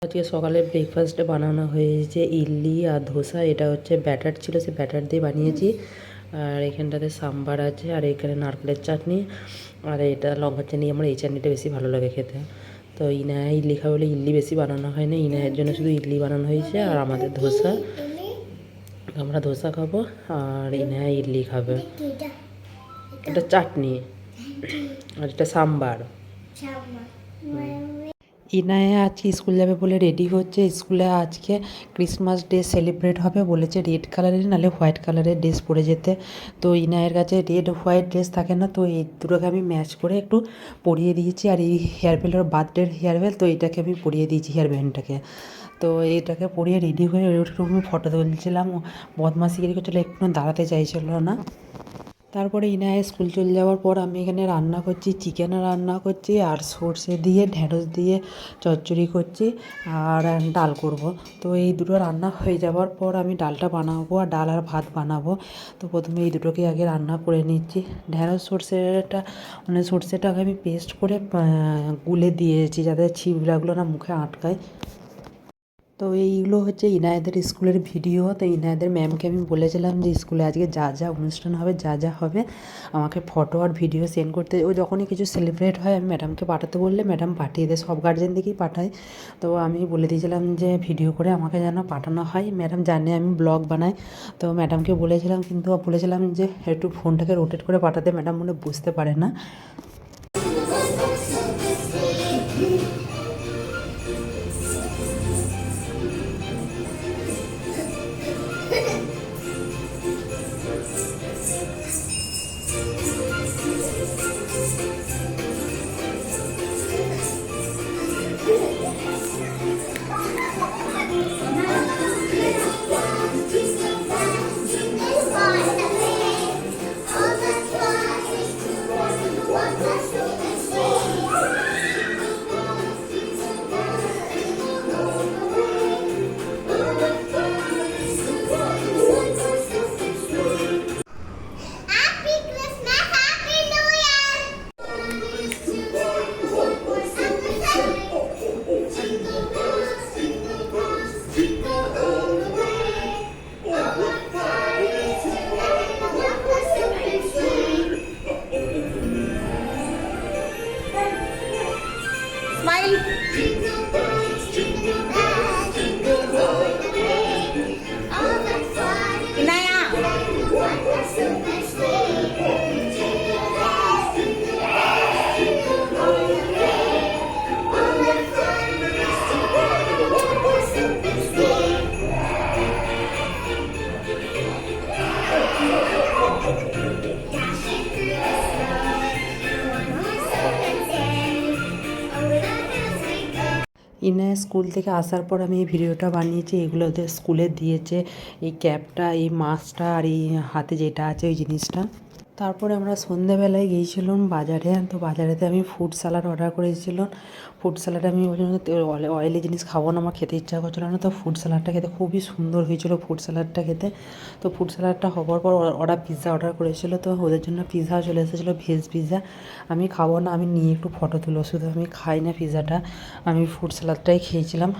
আজকে সকালে ব্রেকফাস্টে বানানো হয়েছে ইডলি আর ধোসা। এটা হচ্ছে ব্যাটার ছিল, সে ব্যাটার দিয়ে বানিয়েছি। আর এখানটাতে সাম্বার আছে, আর এখানে নারকেলের চাটনি, আর এটা লঙ্কা চাটনি। আমার এই চাটনিটা বেশি ভালো লাগে খেতে। তো ইনায়া ইডলি খাবে বলে ইডলি বেশি বানানো হয় না, ইনায়ের জন্য শুধু ইডলি বানানো হয়েছে। আর আমাদের ধোসা, আমরা ধোসা খাবো আর ইনায়া ইডলি খাবে। এটা চাটনি আর এটা সাম্বার। ইনায়া আজকে স্কুল যাবে বলে রেডি হচ্ছে। স্কুলে আজকে ক্রিসমাস ডে সেলিব্রেট হবে, বলেছে রেড কালারের নাহলে হোয়াইট কালারের ড্রেস পরে যেতে। তো ইনায়ের কাছে রেড হোয়াইট ড্রেস থাকে না, তো এই দুটোকে আমি ম্যাচ করে একটু পরিয়ে দিয়েছি। আর এই হেয়ারবেলের বার্থডের হেয়ারবেল, তো এটাকে আমি পরিয়ে দিয়েছি হেয়ার ব্যান্ডটাকে। তো এটাকে পরিয়ে রেডি হয়ে একটু আমি ফটো তুলছিলাম। বদমাশিগিরি করছিল, একটু দাঁড়াতে চাইছিল না। তারপরে ইনায়া স্কুল চলে যাওয়ার পর আমি এখানে রান্না করছি, চিকেন রান্না করছি, আর সর্ষে দিয়ে ঢ্যাঁড়স দিয়ে চচ্চড়ি করছি, আর ডাল করব। তো এই দুটো রান্না হয়ে যাওয়ার পর আমি ডালটা বানাবো, আর ডাল আর ভাত বানাবো। তো প্রথমে এই দুটোকে আগে রান্না করে নিচ্ছি। ঢ্যাঁড়স সর্ষেটা মানে সর্ষেটাকে আমি পেস্ট করে গুলে দিয়েছি, যাতে ছিবড়াগুলো না মুখে আটকায়। তো এইগুলো হচ্ছে ইনায়াদের স্কুলের ভিডিও। তো ইনায়াদের ম্যামকে আমি বলেছিলাম যে স্কুলে আজকে যা যা অনুষ্ঠান হবে, যা যা হবে আমাকে ফটো আর ভিডিও সেন্ড করতে। ও যখনই কিছু সেলিব্রেট হয় আমি ম্যাডামকে পাঠাতে বললে ম্যাডাম পাঠিয়ে দেয়, সব গার্জেন থেকেই পাঠায়। তো আমি বলে দিয়েছিলাম যে ভিডিও করে আমাকে যেন পাঠানো হয়। ম্যাডাম জানে আমি ব্লগ বানাই, তো ম্যাডামকে বলেছিলাম, কিন্তু বলেছিলাম যে একটু ফোনটাকে রোটেট করে পাঠাতে। ম্যাডাম মনে বুঝতে পারে না। ইনায়া স্কুল থেকে আসার পর আমি এই ভিডিওটা বানিয়েছি। এগুলো ওদের স্কুলে দিয়েছে, এই ক্যাপটা, এই মাস্কটা, আর এই হাতে যেটা আছে ওই জিনিসটা। তারপরে আমরা সন্ধ্যেবেলায় গিয়েছিলাম বাজারে। তো বাজারেতে আমি ফুড স্যালাড অর্ডার করেছিলাম। ফুড স্যালাড আমি ওই জন্য অয়েলি জিনিস খাবো না, আমার খেতে ইচ্ছা করছিলো না। তো ফুড স্যালাডটা খেতে খুবই সুন্দর হয়েছিলো ফুড স্যালাডটা খেতে। তো ফুড স্যালাডটা হওয়ার পর ওরা পিৎজা অর্ডার করেছিলো, তো ওদের জন্য পিৎজা চলে এসেছিলো, ভেজ পিৎজা। আমি খাবো না, আমি নিয়ে একটু ফটো তুলো শুধু, আমি খাই না পিৎজাটা, আমি ফুড স্যালাডটাই খেয়েছিলাম।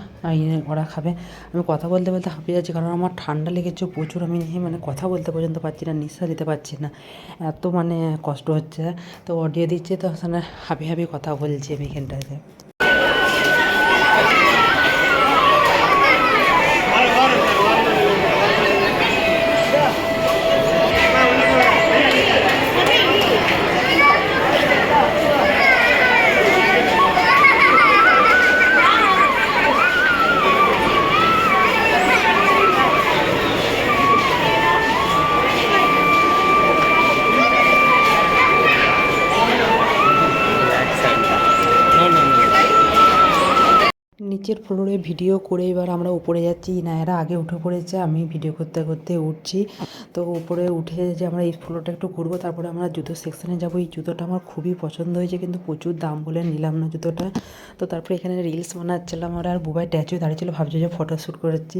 ওরা খাবে। আমি কথা বলতে বলতে হাঁপিয়ে যাচ্ছি, কারণ আমার ঠান্ডা লেগেছে প্রচুর। আমি মানে কথা বলতে পর্যন্ত পারছি না, নিঃশ্বাস দিতে পারছি না, এত মানে কষ্ট হচ্ছে। তো অডিও দিচ্ছে, তো ওখানে হাঁপি হাঁপি কথা বলছি আমি এখানটাতে। নিচের ফ্লোরে ভিডিও করে এবার আমরা উপরে যাচ্ছি। ইনায়ারা আগে উঠে পড়েছে, আমি ভিডিও করতে করতে উঠছি। তো উপরে উঠে যে আমরা এই ফ্লোরটা একটু ঘুরবো, তারপরে আমরা জুতো সেকশানে যাবো। এই জুতোটা আমার খুবই পছন্দ হয়েছে, কিন্তু প্রচুর দাম বলে নিলাম না জুতোটা। তো তারপরে এখানে রিলস বানাচ্ছিলাম, আর বুবাই ট্যাচু দাঁড়িয়েছিলো, ভাবছি যে ফটোশ্যুট করেছি।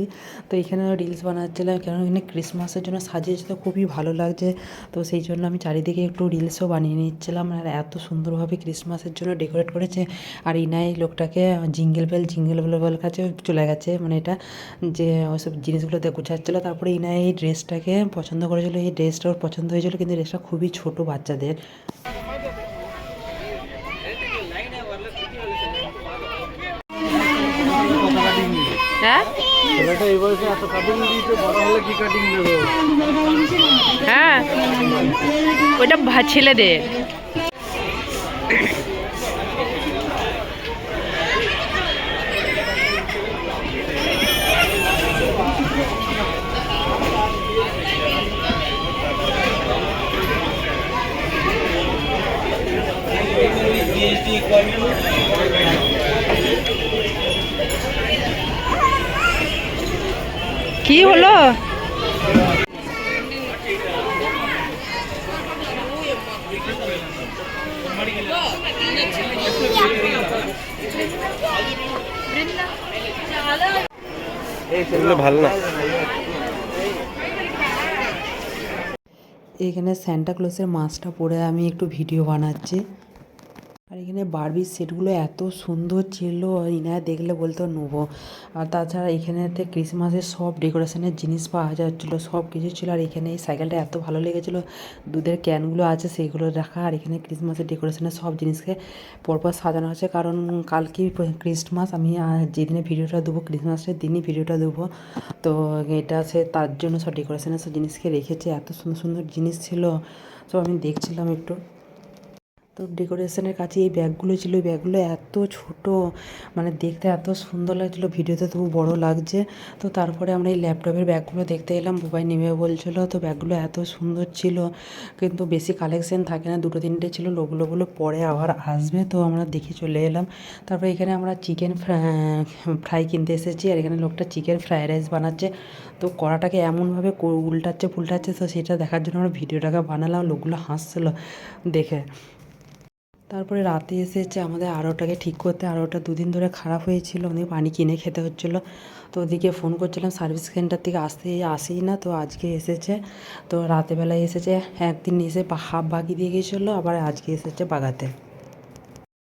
তো এখানে রিলস বানাচ্ছিলাম, কেন এখানে ক্রিসমাসের জন্য সাজিয়েছে, তো খুবই ভালো লাগছে। তো সেই জন্য আমি চারিদিকে একটু রিলসও বানিয়ে নিচ্ছিলাম। আর এত সুন্দরভাবে ক্রিসমাসের জন্য ডেকোরেট করেছে। আর ইনায়া এই লোকটাকে জিঙ্গেল বেল সিঙ্গেল লেভেল কাছে চলে গেছে, মানে এটা যে ওইসব জিনিসগুলো গোছাচ্ছিলো। তারপরে ইনায় এই ড্রেসটাকে পছন্দ করেছিলো, এই ড্রেসটা ওর পছন্দ হয়েছিলো, কিন্তু ড্রেসটা খুবই ছোটো বাচ্চাদের। হ্যাঁ হ্যাঁ, ওইটা ছেলেদের। কি হলো? ভালো না। এখানে স্যান্টা ক্লজের মাস্কটা পরে আমি একটু ভিডিও বানাচ্ছি। আর এখানে বারবির সেটগুলো এত সুন্দর ছিল, ইনায়া দেখলে বলতো নেবো। আর তাছাড়া এখানেতে ক্রিসমাসের সব ডেকোরেশনের জিনিস পাওয়া যাচ্ছিলো, সব কিছু ছিল। আর এখানে এই সাইকেলটা এত ভালো লেগেছিলো, দুধের ক্যানগুলো আছে সেইগুলো রাখা। আর এখানে ক্রিসমাসের ডেকোরেশনের সব জিনিসকে পরপর সাজানো আছে, কারণ কালকেই ক্রিসমাস। আমি যেদিনে ভিডিওটা দেবো ক্রিসমাসের দিনই ভিডিওটা দেবো, তো এটা সে তার জন্য সব ডেকোরেশনের সব জিনিসকে রেখেছে। এত সুন্দর সুন্দর জিনিস ছিল, সব আমি দেখছিলাম একটু। তো ডেকোরেশনের কাছে এই ব্যাগগুলো ছিল, এই ব্যাগগুলো এত ছোট, মানে দেখতে এত সুন্দর লাগছিলো, ভিডিওতে তবু বড় লাগছে। তো তারপরে আমরা এই ল্যাপটপের ব্যাগগুলো দেখতে এলাম, বুবাই নেবে বলছিলো। তো ব্যাগগুলো এত সুন্দর ছিল, কিন্তু বেশি কালেকশন থাকে না, 2-3টে ছিল, লোকগুলো পরে আবার আসবে। তো আমরা দেখে চলে এলাম। তারপরে এখানে আমরা চিকেন ফ্রাই কিনতে এসেছি, আর এখানে লোকটা চিকেন ফ্রাইড রাইস বানাচ্ছে। তো কড়াটাকে এমনভাবে উল্টাচ্ছে পুল্টাচ্ছে, তো সেটা দেখার জন্য আমরা ভিডিওটাকে বানালাম। লোকগুলো হাসছিলো দেখে। তারপরে রাতে এসেছে আমাদের আরোটাকে ঠিক করতে। আরোটা 2 দিন ধরে খারাপ হয়েছিল, অনেক পানি কিনে খেতে হচ্ছিলো। তো ওদিকে ফোন করছিলাম, সার্ভিস সেন্টার থেকে আসেই না, তো আজকে এসেছে। তো রাতেবেলায় এসেছে, একদিন এসে হাফ বাগিয়ে দিয়ে গিয়েছিলো, আবার আজকে এসেছে বাগাতে।